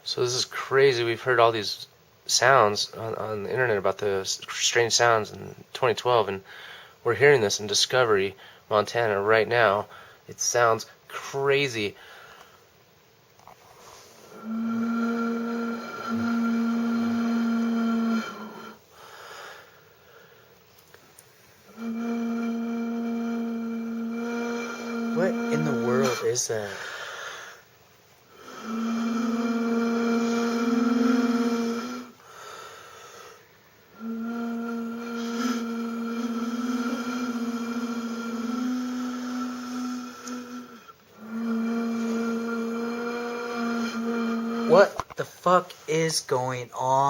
So this is crazy. We've heard all these sounds on the internet about the strange sounds in 2012, and we're hearing this in Discovery, Montana right now. It sounds crazy. What in the world is that? What the fuck is going on?